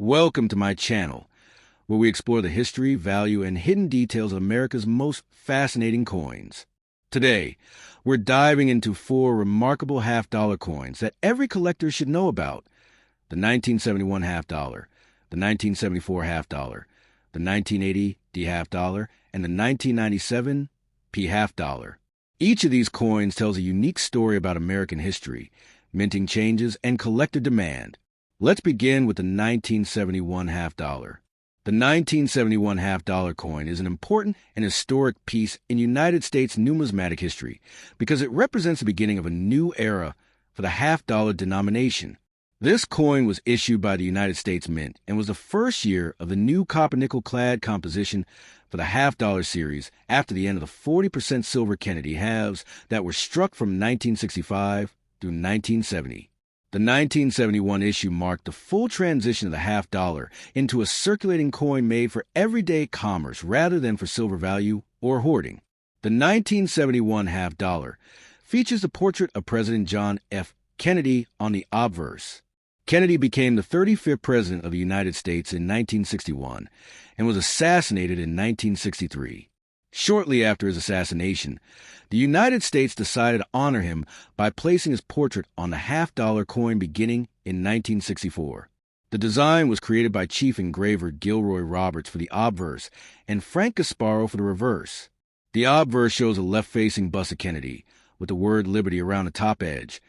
Welcome to my channel, where we explore the history, value, and hidden details of America's most fascinating coins. Today, we're diving into 4 remarkable half-dollar coins that every collector should know about: the 1971 half-dollar, the 1974 half-dollar, the 1980 D half-dollar, and the 1997 P half-dollar. Each of these coins tells a unique story about American history, minting changes, and collector demand. Let's begin with the 1971 half-dollar. The 1971 half-dollar coin is an important and historic piece in United States numismatic history because it represents the beginning of a new era for the half-dollar denomination. This coin was issued by the United States Mint and was the first year of the new copper-nickel clad composition for the half-dollar series after the end of the 40% silver Kennedy halves that were struck from 1965 through 1970. The 1971 issue marked the full transition of the half-dollar into a circulating coin made for everyday commerce rather than for silver value or hoarding. The 1971 half-dollar features the portrait of President John F. Kennedy on the obverse. Kennedy became the 35th President of the United States in 1961 and was assassinated in 1963. Shortly after his assassination, the United States decided to honor him by placing his portrait on the half-dollar coin beginning in 1964. The design was created by Chief Engraver Gilroy Roberts for the obverse and Frank Gasparo for the reverse. The obverse shows a left-facing bust of Kennedy, with the word Liberty around the top edge,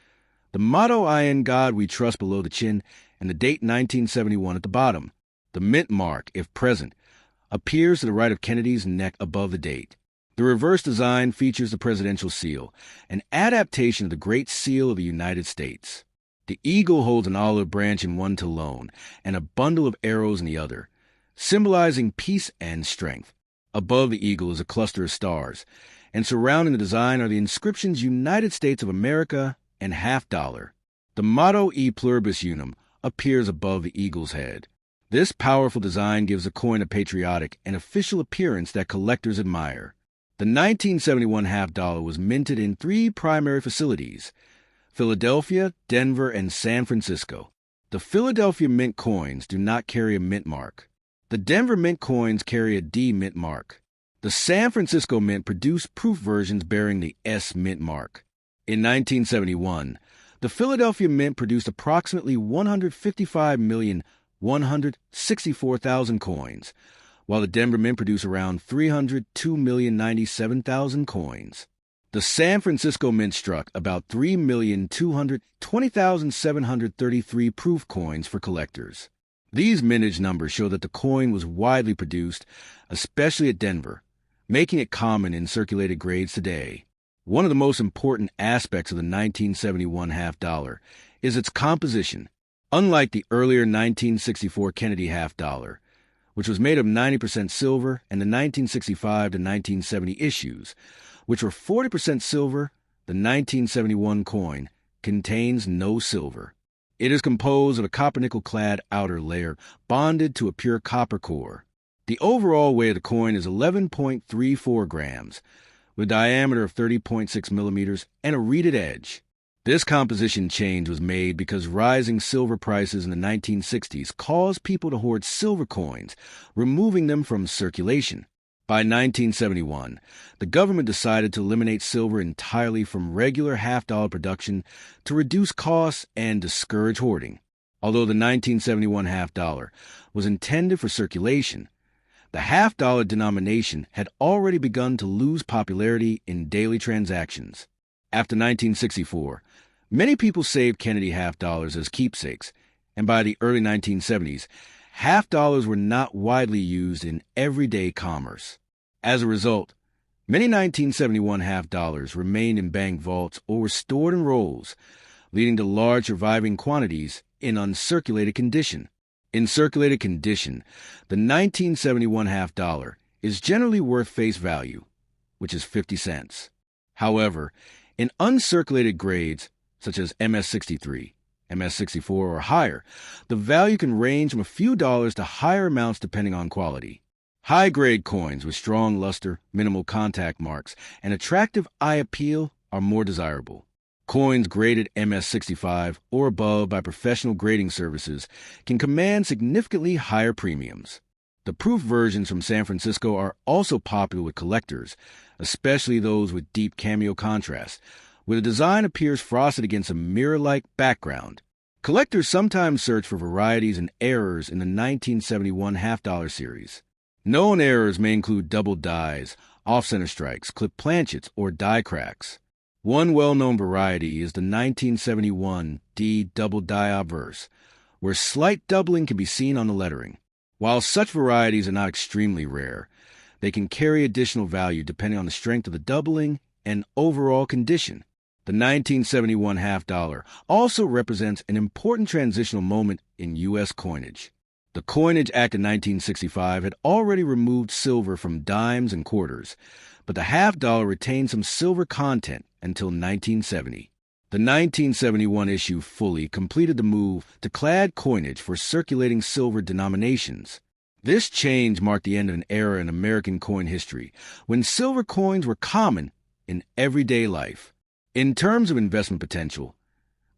the motto "I in God we trust" below the chin, and the date 1971 at the bottom. The mint mark, if present, appears to the right of Kennedy's neck above the date. The reverse design features the presidential seal, an adaptation of the Great Seal of the United States. The eagle holds an olive branch in one talon and a bundle of arrows in the other, symbolizing peace and strength. Above the eagle is a cluster of stars, and surrounding the design are the inscriptions United States of America and half-dollar. The motto E pluribus unum appears above the eagle's head. This powerful design gives the coin a patriotic and official appearance that collectors admire. The 1971 half-dollar was minted in 3 primary facilities: Philadelphia, Denver, and San Francisco. The Philadelphia mint coins do not carry a mint mark. The Denver mint coins carry a D mint mark. The San Francisco mint produced proof versions bearing the S mint mark. In 1971, the Philadelphia mint produced approximately 155,164,000 coins, while the Denver Mint produced around 302,097,000 coins. The San Francisco Mint struck about 3,220,733 proof coins for collectors. These mintage numbers show that the coin was widely produced, especially at Denver, making it common in circulated grades today. One of the most important aspects of the 1971 half-dollar is its composition. Unlike the earlier 1964 Kennedy half-dollar, which was made of 90% silver, and the 1965 to 1970 issues, which were 40% silver, the 1971 coin contains no silver. It is composed of a copper-nickel clad outer layer bonded to a pure copper core. The overall weight of the coin is 11.34 grams, with a diameter of 30.6 millimeters and a reeded edge. This composition change was made because rising silver prices in the 1960s caused people to hoard silver coins, removing them from circulation. By 1971, the government decided to eliminate silver entirely from regular half-dollar production to reduce costs and discourage hoarding. Although the 1971 half-dollar was intended for circulation, the half-dollar denomination had already begun to lose popularity in daily transactions. After 1964, many people saved Kennedy half-dollars as keepsakes, and by the early 1970s, half-dollars were not widely used in everyday commerce. As a result, many 1971 half-dollars remained in bank vaults or were stored in rolls, leading to large surviving quantities in uncirculated condition. In circulated condition, the 1971 half-dollar is generally worth face value, which is 50 cents. However, in uncirculated grades, such as MS-63, MS-64, or higher, the value can range from a few dollars to higher amounts depending on quality. High-grade coins with strong luster, minimal contact marks, and attractive eye appeal are more desirable. Coins graded MS-65 or above by professional grading services can command significantly higher premiums. The proof versions from San Francisco are also popular with collectors, especially those with deep cameo contrast, where the design appears frosted against a mirror-like background. Collectors sometimes search for varieties and errors in the 1971 half-dollar series. Known errors may include double dies, off-center strikes, clip planchets, or die cracks. One well-known variety is the 1971 D double die obverse, where slight doubling can be seen on the lettering. While such varieties are not extremely rare, they can carry additional value depending on the strength of the doubling and overall condition. The 1971 half-dollar also represents an important transitional moment in U.S. coinage. The Coinage Act of 1965 had already removed silver from dimes and quarters, but the half-dollar retained some silver content until 1970. The 1971 issue fully completed the move to clad coinage for circulating silver denominations. This change marked the end of an era in American coin history when silver coins were common in everyday life. In terms of investment potential,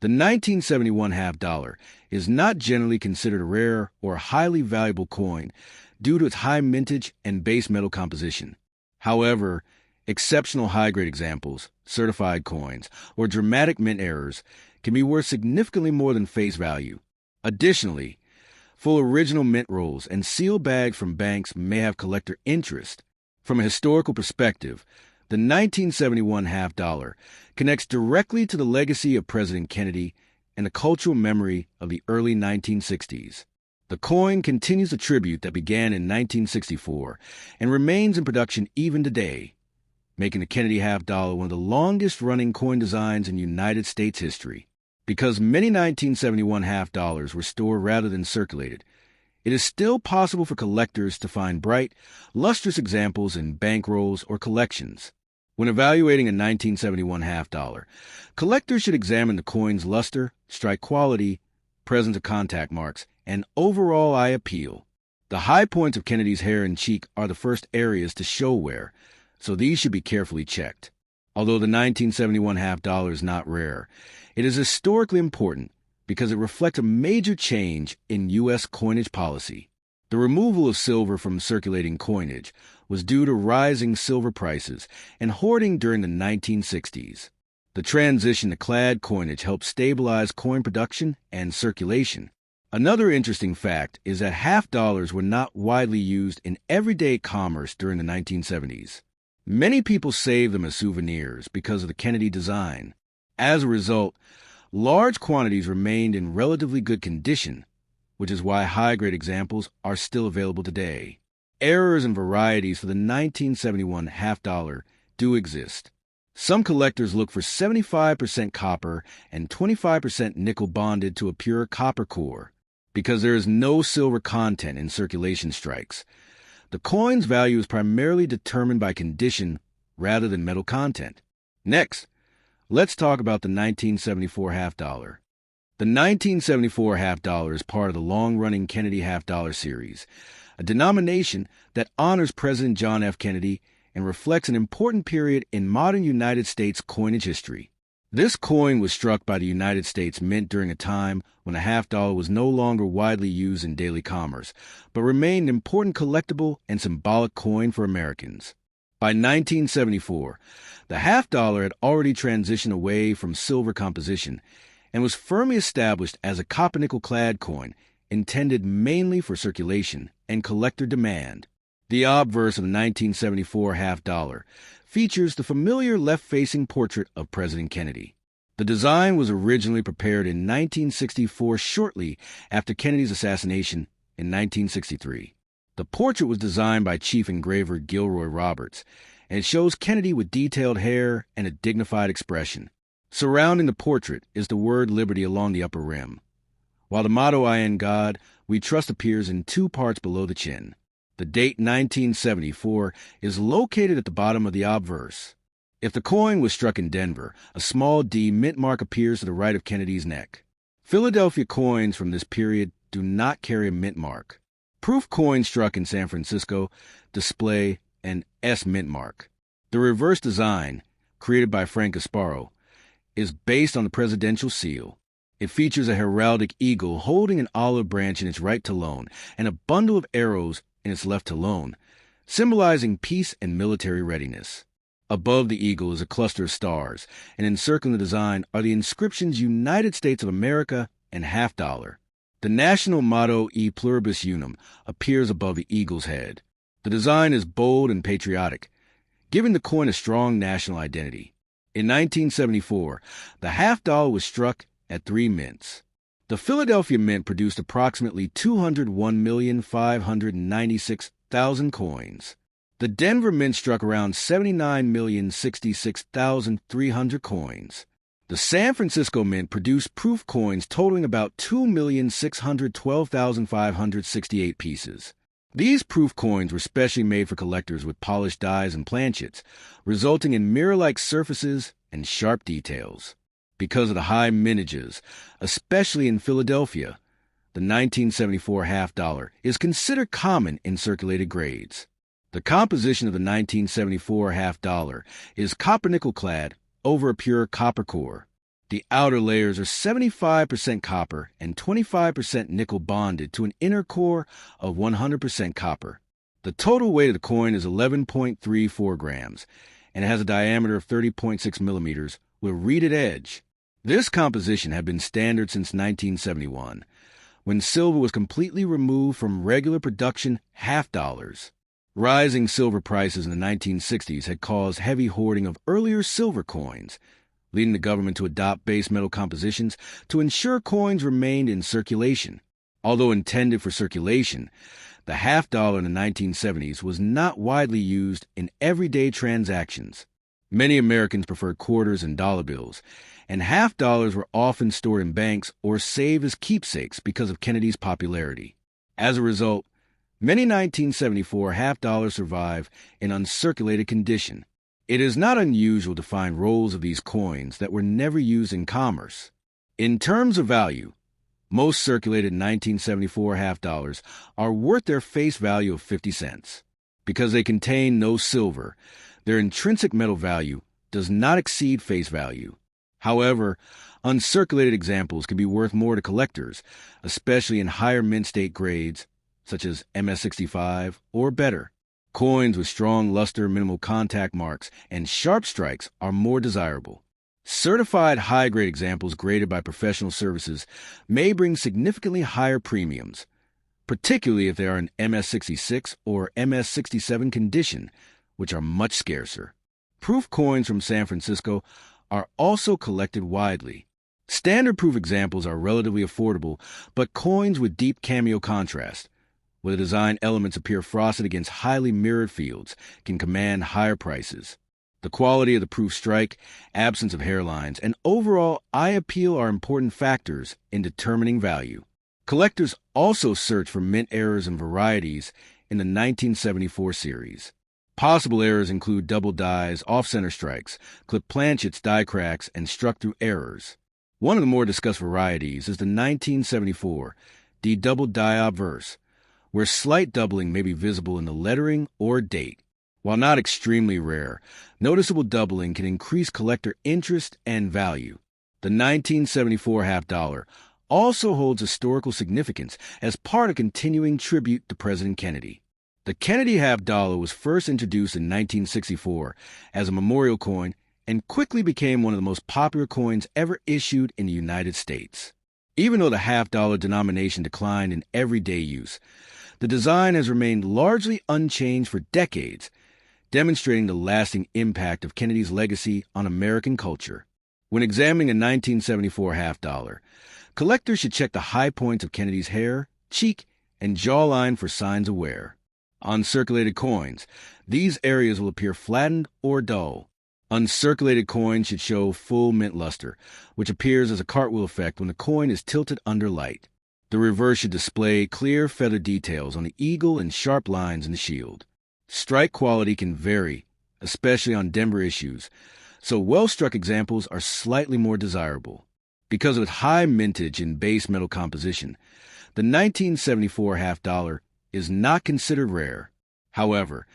the 1971 half-dollar is not generally considered a rare or highly valuable coin due to its high mintage and base metal composition. However, exceptional high-grade examples, certified coins, or dramatic mint errors can be worth significantly more than face value. Additionally, full original mint rolls and sealed bags from banks may have collector interest. From a historical perspective, the 1971 half-dollar connects directly to the legacy of President Kennedy and the cultural memory of the early 1960s. The coin continues a tribute that began in 1964 and remains in production even today, making the Kennedy half-dollar one of the longest-running coin designs in United States history. Because many 1971 half-dollars were stored rather than circulated, it is still possible for collectors to find bright, lustrous examples in bankrolls or collections. When evaluating a 1971 half-dollar, collectors should examine the coin's luster, strike quality, presence of contact marks, and overall eye appeal. The high points of Kennedy's hair and cheek are the first areas to show wear, so these should be carefully checked. Although the 1971 half-dollar is not rare, it is historically important because it reflects a major change in U.S. coinage policy. The removal of silver from circulating coinage was due to rising silver prices and hoarding during the 1960s. The transition to clad coinage helped stabilize coin production and circulation. Another interesting fact is that half-dollars were not widely used in everyday commerce during the 1970s. Many people saved them as souvenirs because of the Kennedy design. As a result, large quantities remained in relatively good condition, which is why high-grade examples are still available today. Errors and varieties for the 1971 half-dollar do exist. Some collectors look for 75% copper and 25% nickel bonded to a pure copper core. Because there is no silver content in circulation strikes, the coin's value is primarily determined by condition rather than metal content. Next, let's talk about the 1974 half-dollar. The 1974 half-dollar is part of the long-running Kennedy half-dollar series, a denomination that honors President John F. Kennedy and reflects an important period in modern United States coinage history. This coin was struck by the United States Mint during a time when a half-dollar was no longer widely used in daily commerce, but remained an important collectible and symbolic coin for Americans. By 1974, the half-dollar had already transitioned away from silver composition and was firmly established as a copper-nickel clad coin intended mainly for circulation and collector demand. The obverse of the 1974 half-dollar features the familiar left-facing portrait of President Kennedy. The design was originally prepared in 1964, shortly after Kennedy's assassination in 1963. The portrait was designed by Chief Engraver Gilroy Roberts, and it shows Kennedy with detailed hair and a dignified expression. Surrounding the portrait is the word Liberty along the upper rim, while the motto I in God, We Trust appears in two parts below the chin. The date 1974 is located at the bottom of the obverse. If the coin was struck in Denver, a small D mint mark appears to the right of Kennedy's neck. Philadelphia coins from this period do not carry a mint mark. Proof coins struck in San Francisco display an S mint mark. The reverse design, created by Frank Gasparo, is based on the presidential seal. It features a heraldic eagle holding an olive branch in its right talon and a bundle of arrows in its left talon, symbolizing peace and military readiness. Above the eagle is a cluster of stars, and encircling the design are the inscriptions United States of America and half dollar. The national motto E Pluribus Unum appears above the eagle's head. The design is bold and patriotic, giving the coin a strong national identity. In 1974, the half dollar was struck at 3 mints. The Philadelphia Mint produced approximately 201,596,000 coins. The Denver Mint struck around 79,066,300 coins. The San Francisco Mint produced proof coins totaling about 2,612,568 pieces. These proof coins were specially made for collectors with polished dies and planchets, resulting in mirror-like surfaces and sharp details. Because of the high mintages, especially in Philadelphia, the 1974 half dollar is considered common in circulated grades. The composition of the 1974 half dollar is copper-nickel clad over a pure copper core. The outer layers are 75% copper and 25% nickel bonded to an inner core of 100% copper. The total weight of the coin is 11.34 grams, and it has a diameter of 30.6 millimeters with a reeded edge. This composition had been standard since 1971, when silver was completely removed from regular production half dollars. Rising silver prices in the 1960s had caused heavy hoarding of earlier silver coins, leading the government to adopt base metal compositions to ensure coins remained in circulation. Although intended for circulation, the half dollar in the 1970s was not widely used in everyday transactions. Many Americans preferred quarters and dollar bills, and half dollars were often stored in banks or saved as keepsakes because of Kennedy's popularity. As a result, many 1974 half dollars survive in uncirculated condition. It is not unusual to find rolls of these coins that were never used in commerce. In terms of value, most circulated 1974 half dollars are worth their face value of 50 cents. Because they contain no silver, their intrinsic metal value does not exceed face value. However, uncirculated examples can be worth more to collectors, especially in higher mint state grades, such as MS65 or better. Coins with strong luster, minimal contact marks, and sharp strikes are more desirable. Certified high-grade examples graded by professional services may bring significantly higher premiums, particularly if they are in MS66 or MS67 condition, which are much scarcer. Proof coins from San Francisco are also collected widely. Standard proof examples are relatively affordable, but coins with deep cameo contrast, where the design elements appear frosted against highly mirrored fields, can command higher prices. The quality of the proof strike, absence of hairlines, and overall eye appeal are important factors in determining value. Collectors also search for mint errors and varieties in the 1974 series. Possible errors include double dies, off-center strikes, clipped planchets, die cracks, and struck-through errors. One of the more discussed varieties is the 1974 double die obverse, where slight doubling may be visible in the lettering or date. While not extremely rare, noticeable doubling can increase collector interest and value. The 1974 half dollar also holds historical significance as part of continuing tribute to President Kennedy. The Kennedy half dollar was first introduced in 1964 as a memorial coin and quickly became one of the most popular coins ever issued in the United States. Even though the half dollar denomination declined in everyday use, the design has remained largely unchanged for decades, demonstrating the lasting impact of Kennedy's legacy on American culture. When examining a 1974 half dollar, collectors should check the high points of Kennedy's hair, cheek, and jawline for signs of wear. On circulated coins, these areas will appear flattened or dull. Uncirculated coins should show full mint luster, which appears as a cartwheel effect when the coin is tilted under light. The reverse should display clear feather details on the eagle and sharp lines in the shield. Strike quality can vary, especially on Denver issues, so well-struck examples are slightly more desirable. Because of its high mintage and base metal composition, the 1974 half dollar is not considered rare. However,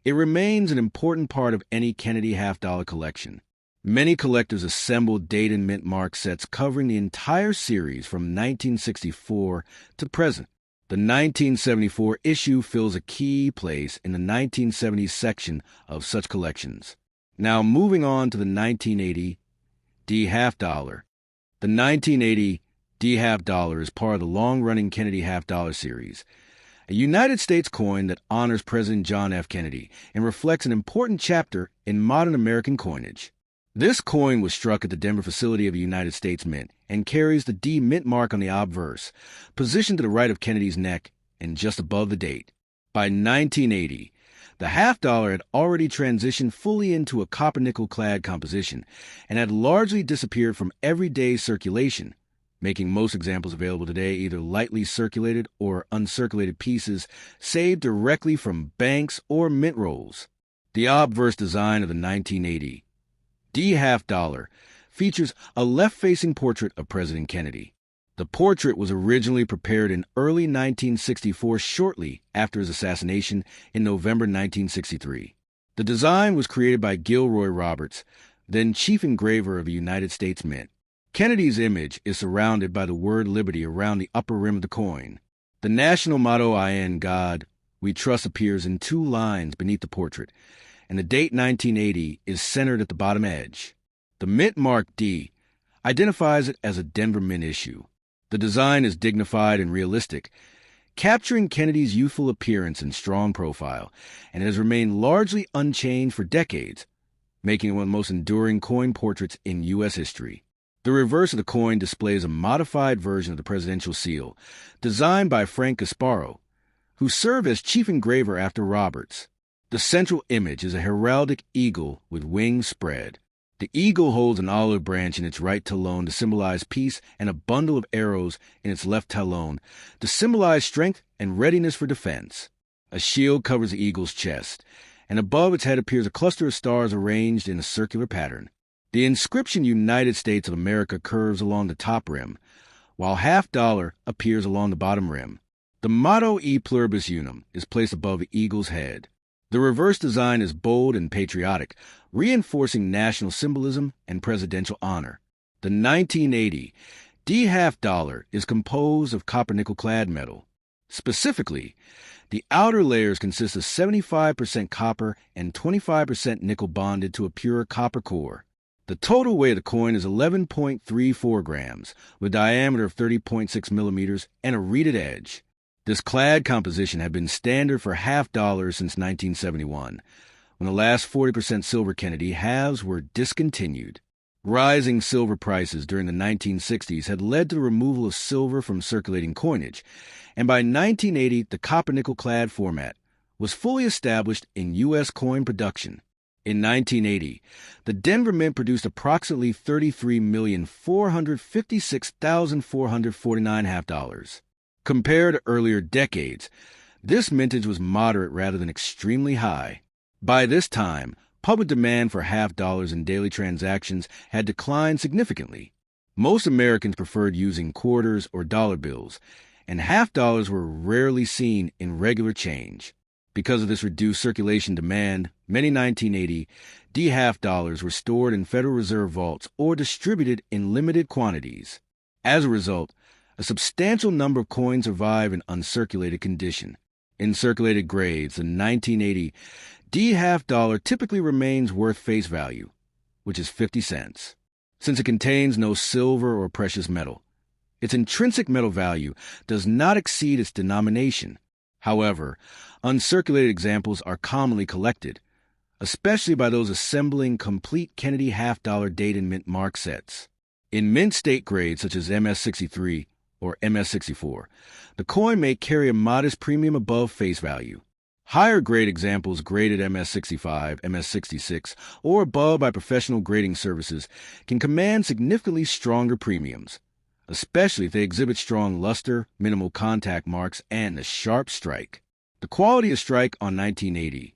it remains an important part of any Kennedy half dollar collection. Many collectors assembled date and mint mark sets covering the entire series from 1964 to present. The 1974 issue fills a key place in the 1970s section of such collections. Now moving on to the 1980 D half dollar. The 1980 D half dollar is part of the long-running Kennedy half dollar series, a United States coin that honors President John F. Kennedy and reflects an important chapter in modern American coinage. This coin was struck at the Denver facility of the United States Mint and carries the D mint mark on the obverse, positioned to the right of Kennedy's neck and just above the date. By 1980, the half dollar had already transitioned fully into a copper-nickel clad composition and had largely disappeared from everyday circulation, making most examples available today either lightly circulated or uncirculated pieces saved directly from banks or mint rolls. The obverse design of the 1980 D half dollar features a left-facing portrait of President Kennedy. The portrait was originally prepared in early 1964, shortly after his assassination in November 1963. The design was created by Gilroy Roberts, then chief engraver of the United States Mint. Kennedy's image is surrounded by the word liberty around the upper rim of the coin. The national motto, "In God We Trust," appears in 2 lines beneath the portrait, and the date 1980 is centered at the bottom edge. The mint mark D identifies it as a Denver Mint issue. The design is dignified and realistic, capturing Kennedy's youthful appearance and strong profile, and has remained largely unchanged for decades, making it one of the most enduring coin portraits in U.S. history. The reverse of the coin displays a modified version of the presidential seal, designed by Frank Gasparo, who served as chief engraver after Roberts. The central image is a heraldic eagle with wings spread. The eagle holds an olive branch in its right talon to symbolize peace and a bundle of arrows in its left talon to symbolize strength and readiness for defense. A shield covers the eagle's chest, and above its head appears a cluster of stars arranged in a circular pattern. The inscription United States of America curves along the top rim, while half dollar appears along the bottom rim. The motto E Pluribus Unum is placed above the eagle's head. The reverse design is bold and patriotic, reinforcing national symbolism and presidential honor. The 1980 D half dollar is composed of copper-nickel clad metal. Specifically, the outer layers consist of 75% copper and 25% nickel bonded to a pure copper core. The total weight of the coin is 11.34 grams, with a diameter of 30.6 millimeters and a reeded edge. This clad composition had been standard for half dollars since 1971, when the last 40% silver Kennedy halves were discontinued. Rising silver prices during the 1960s had led to the removal of silver from circulating coinage, and by 1980 the copper-nickel clad format was fully established in U.S. coin production. In 1980, the Denver Mint produced approximately 33,456,449 half dollars. Compared to earlier decades, this mintage was moderate rather than extremely high. By this time, public demand for half dollars in daily transactions had declined significantly. Most Americans preferred using quarters or dollar bills, and half dollars were rarely seen in regular change. Because of this reduced circulation demand, many 1980 D half dollars were stored in Federal Reserve vaults or distributed in limited quantities. As a result, a substantial number of coins survive in uncirculated condition. In circulated grades, the 1980 D half dollar typically remains worth face value, which is 50 cents. Since it contains no silver or precious metal, its intrinsic metal value does not exceed its denomination. However, uncirculated examples are commonly collected, especially by those assembling complete Kennedy half dollar date and mint mark sets. In mint state grades such as MS-63 or MS-64, the coin may carry a modest premium above face value. Higher grade examples graded MS-65, MS-66, or above by professional grading services can command significantly stronger premiums, especially if they exhibit strong luster, minimal contact marks, and a sharp strike. The quality of strike on 1980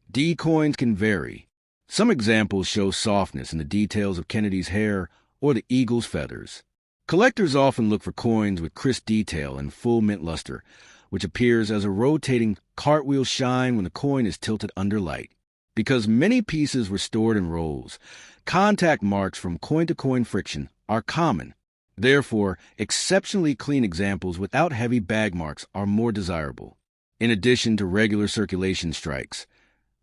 D coins can vary. Some examples show softness in the details of Kennedy's hair or the eagle's feathers. Collectors often look for coins with crisp detail and full mint luster, which appears as a rotating cartwheel shine when the coin is tilted under light. Because many pieces were stored in rolls, contact marks from coin-to-coin friction are common. Therefore, exceptionally clean examples without heavy bag marks are more desirable. In addition to regular circulation strikes,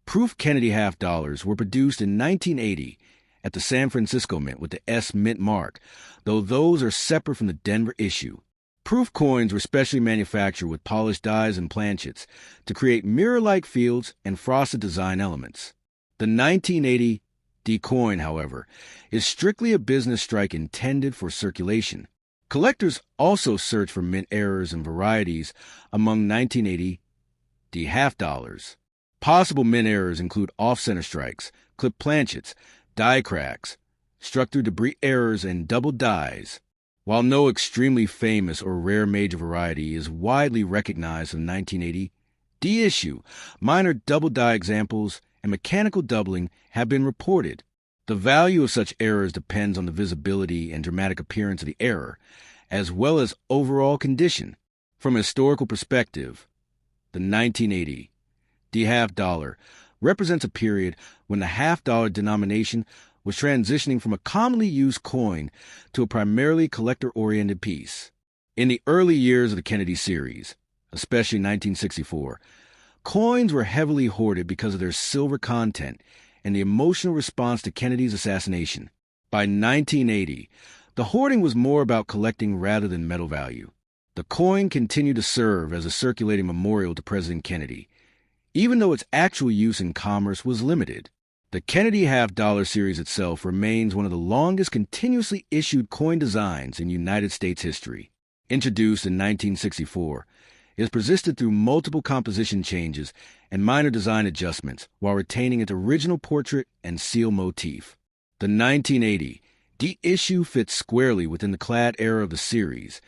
proof Kennedy half dollars were produced in 1980 at the San Francisco Mint with the S Mint mark, though those are separate from the Denver issue. Proof coins were specially manufactured with polished dies and planchets to create mirror-like fields and frosted design elements. The 1980 D coin, however, is strictly a business strike intended for circulation. Collectors also search for mint errors and varieties among 1980 D half dollars. Possible mint errors include off-center strikes, clipped planchets, die cracks, struck through debris errors, and double dies. While no extremely famous or rare major variety is widely recognized in the 1980 D issue, minor double die examples and mechanical doubling have been reported. The value of such errors depends on the visibility and dramatic appearance of the error, as well as overall condition. From a historical perspective, the 1980 D half dollar represents a period when the half-dollar denomination was transitioning from a commonly used coin to a primarily collector-oriented piece. In the early years of the Kennedy series, especially 1964, coins were heavily hoarded because of their silver content and the emotional response to Kennedy's assassination. By 1980, the hoarding was more about collecting rather than metal value. The coin continued to serve as a circulating memorial to President Kennedy, even though its actual use in commerce was limited. The Kennedy half-dollar series itself remains one of the longest continuously issued coin designs in United States history. Introduced in 1964, it has persisted through multiple composition changes and minor design adjustments while retaining its original portrait and seal motif. The 1980 D issue fits squarely within the clad era of the series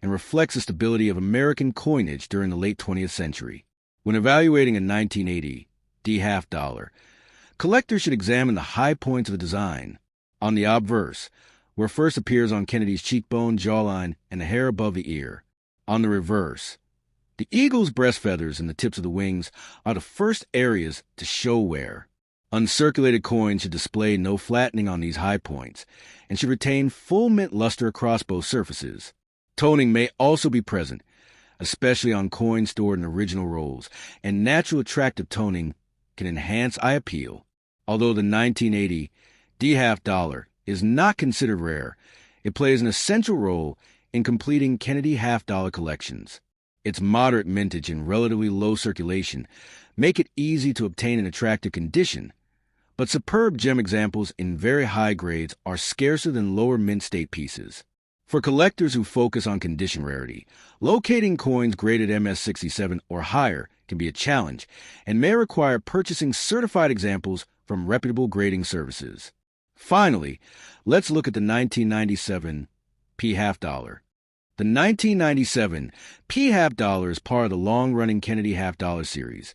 and reflects the stability of American coinage during the late 20th century. When evaluating a 1980 D half dollar, collectors should examine the high points of the design. On the obverse, where first appears on Kennedy's cheekbone, jawline, and the hair above the ear. On the reverse, the eagle's breast feathers and the tips of the wings are the first areas to show wear. Uncirculated coins should display no flattening on these high points and should retain full mint luster across both surfaces. Toning may also be present, especially on coins stored in original rolls, and natural attractive toning can enhance eye appeal. Although the 1980 D half dollar is not considered rare, it plays an essential role in completing Kennedy half-dollar collections. Its moderate mintage and relatively low circulation make it easy to obtain in attractive condition, but superb gem examples in very high grades are scarcer than lower mint state pieces. For collectors who focus on condition rarity, locating coins graded MS-67 or higher can be a challenge and may require purchasing certified examples from reputable grading services. Finally, let's look at the 1997 P half dollar. The 1997 P half dollar is part of the long-running Kennedy half dollar series,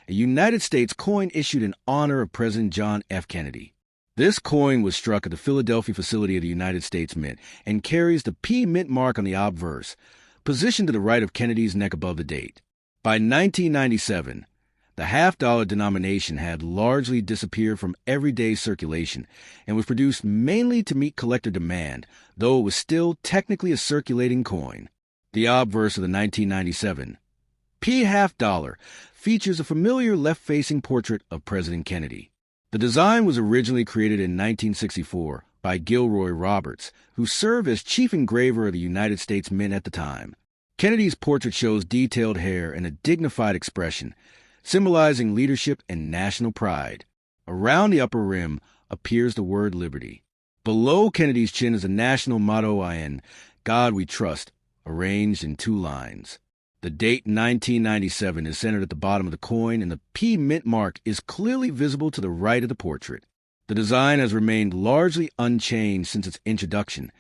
a United States coin issued in honor of President John F. Kennedy. This coin was struck at the Philadelphia facility of the United States Mint and carries the P Mint mark on the obverse, positioned to the right of Kennedy's neck above the date. By 1997, the half-dollar denomination had largely disappeared from everyday circulation and was produced mainly to meet collector demand, though it was still technically a circulating coin. The obverse of the 1997 P half dollar features a familiar left-facing portrait of President Kennedy. The design was originally created in 1964 by Gilroy Roberts, who served as chief engraver of the United States Mint at the time. Kennedy's portrait shows detailed hair and a dignified expression, symbolizing leadership and national pride. Around the upper rim appears the word liberty. Below Kennedy's chin is a national motto in God We Trust, arranged in 2 lines. The date 1997 is centered at the bottom of the coin, and the P Mint mark is clearly visible to the right of the portrait. The design has remained largely unchanged since its introduction,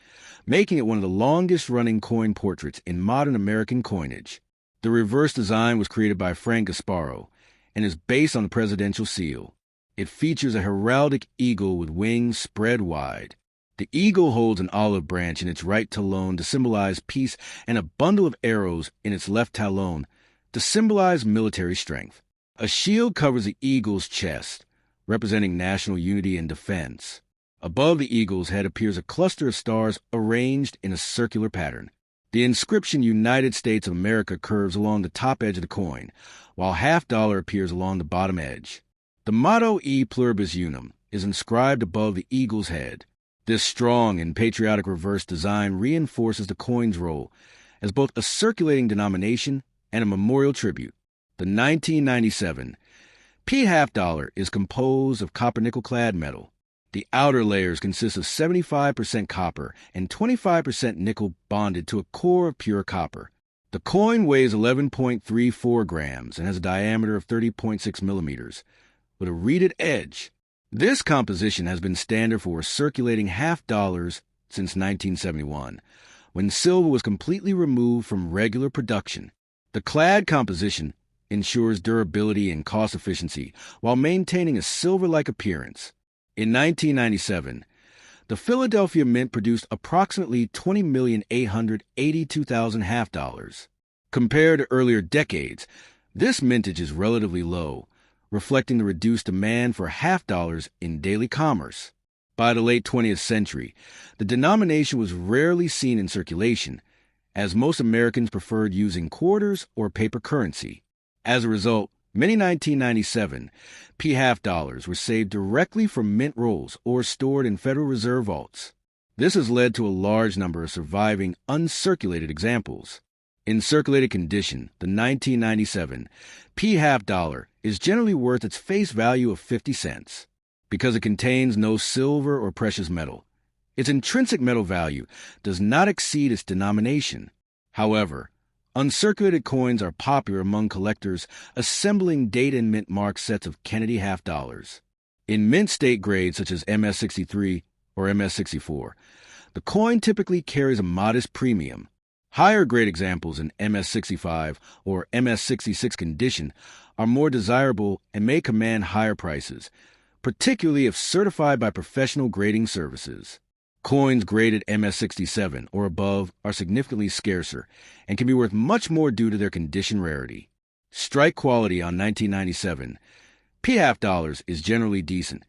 making it one of the longest-running coin portraits in modern American coinage. The reverse design was created by Frank Gasparo and is based on the presidential seal. It features a heraldic eagle with wings spread wide. The eagle holds an olive branch in its right talon to symbolize peace and a bundle of arrows in its left talon to symbolize military strength. A shield covers the eagle's chest, representing national unity and defense. Above the eagle's head appears a cluster of stars arranged in a circular pattern. The inscription United States of America curves along the top edge of the coin, while $half appears along the bottom edge. The motto E Pluribus Unum is inscribed above the eagle's head. This strong and patriotic reverse design reinforces the coin's role as both a circulating denomination and a memorial tribute. The 1997 P $half is composed of copper-nickel clad metal. The outer layers consist of 75% copper and 25% nickel bonded to a core of pure copper. The coin weighs 11.34 grams and has a diameter of 30.6 millimeters, with a reeded edge. This composition has been standard for circulating $half since 1971, when silver was completely removed from regular production. The clad composition ensures durability and cost efficiency while maintaining a silver-like appearance. In 1997, the Philadelphia Mint produced approximately 20,882,000 $half. Compared to earlier decades, this mintage is relatively low, reflecting the reduced demand for $half in daily commerce. By the late 20th century, the denomination was rarely seen in circulation, as most Americans preferred using quarters or paper currency. As a result, many 1997 P $half were saved directly from mint rolls or stored in Federal Reserve vaults. This has led to a large number of surviving uncirculated examples. In circulated condition, the 1997 P $half is generally worth its face value of 50 cents. Because it contains no silver or precious metal, its intrinsic metal value does not exceed its denomination. However, uncirculated coins are popular among collectors assembling date and mint mark sets of Kennedy $half. In mint state grades such as MS-63 or MS-64, the coin typically carries a modest premium. Higher grade examples in MS-65 or MS-66 condition are more desirable and may command higher prices, particularly if certified by professional grading services. Coins graded MS-67 or above are significantly scarcer and can be worth much more due to their condition rarity. Strike quality on 1997 P $half is generally decent,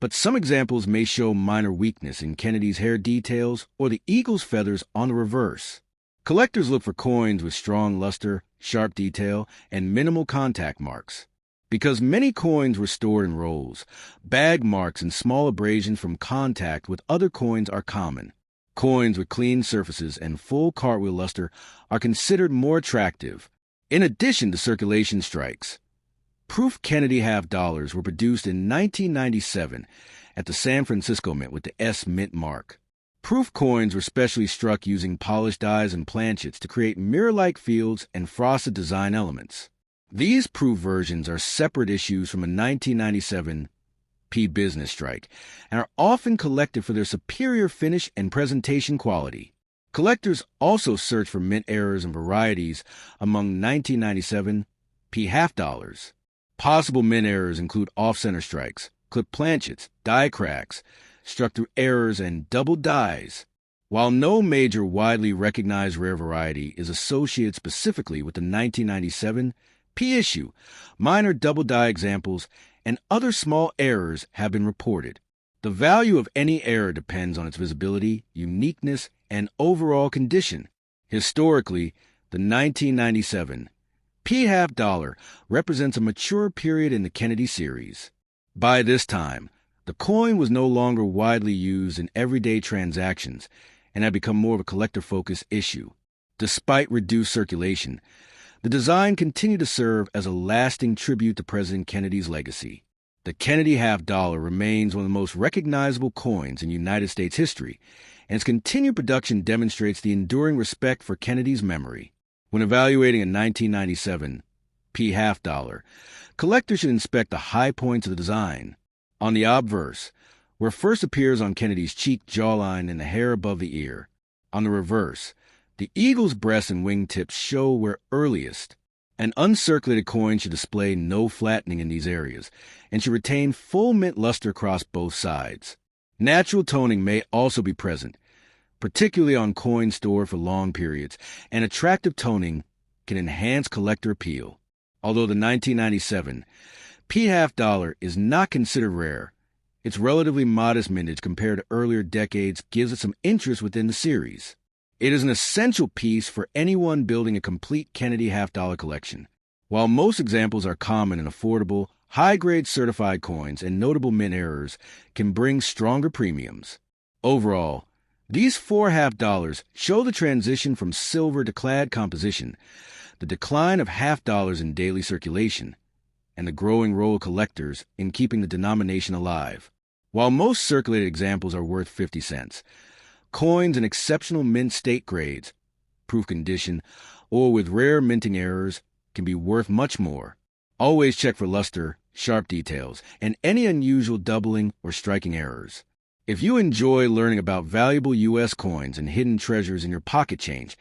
but some examples may show minor weakness in Kennedy's hair details or the eagle's feathers on the reverse. Collectors look for coins with strong luster, sharp detail, and minimal contact marks. Because many coins were stored in rolls, bag marks and small abrasions from contact with other coins are common. Coins with clean surfaces and full cartwheel luster are considered more attractive. In addition to circulation strikes, proof Kennedy $half were produced in 1997 at the San Francisco Mint with the S Mint mark. Proof coins were specially struck using polished dies and planchets to create mirror-like fields and frosted design elements. These proof versions are separate issues from a 1997 P business strike and are often collected for their superior finish and presentation quality. Collectors also search for mint errors and varieties among 1997 P $half. Possible mint errors include off-center strikes, clipped planchets, die cracks, struck through errors, and double dies. While no major widely recognized rare variety is associated specifically with the 1997 P issue, minor double die examples and other small errors have been reported. The value of any error depends on its visibility, uniqueness, and overall condition. Historically, the 1997 P $half represents a mature period in the Kennedy series. By this time, the coin was no longer widely used in everyday transactions and had become more of a collector-focused issue. Despite reduced circulation, the design continued to serve as a lasting tribute to President Kennedy's legacy. The Kennedy $half remains one of the most recognizable coins in United States history, and its continued production demonstrates the enduring respect for Kennedy's memory. When evaluating a 1997 P $half, collectors should inspect the high points of the design. On the obverse, where it first appears on Kennedy's cheek jawline and the hair above the ear. On the reverse, the eagle's breast and wingtips show where earliest. An uncirculated coin should display no flattening in these areas and should retain full mint luster across both sides. Natural toning may also be present, particularly on coins stored for long periods, and attractive toning can enhance collector appeal. Although the 1997 Pete half dollar is not considered rare. Its relatively modest mintage compared to earlier decades gives it some interest within the series. It is an essential piece for anyone building a complete Kennedy half-dollar collection. While most examples are common and affordable, high-grade certified coins and notable mint errors can bring stronger premiums. Overall, these 4 half dollars show the transition from silver to clad composition, the decline of half dollars in daily circulation, and the growing role of collectors in keeping the denomination alive. While most circulated examples are worth 50 cents, coins in exceptional mint state grades, proof condition, or with rare minting errors can be worth much more. Always check for luster, sharp details, and any unusual doubling or striking errors. If you enjoy learning about valuable U.S. coins and hidden treasures in your pocket change,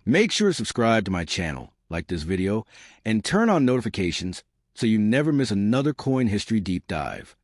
make sure to subscribe to my channel, like this video, and turn on notifications so you never miss another coin history deep dive.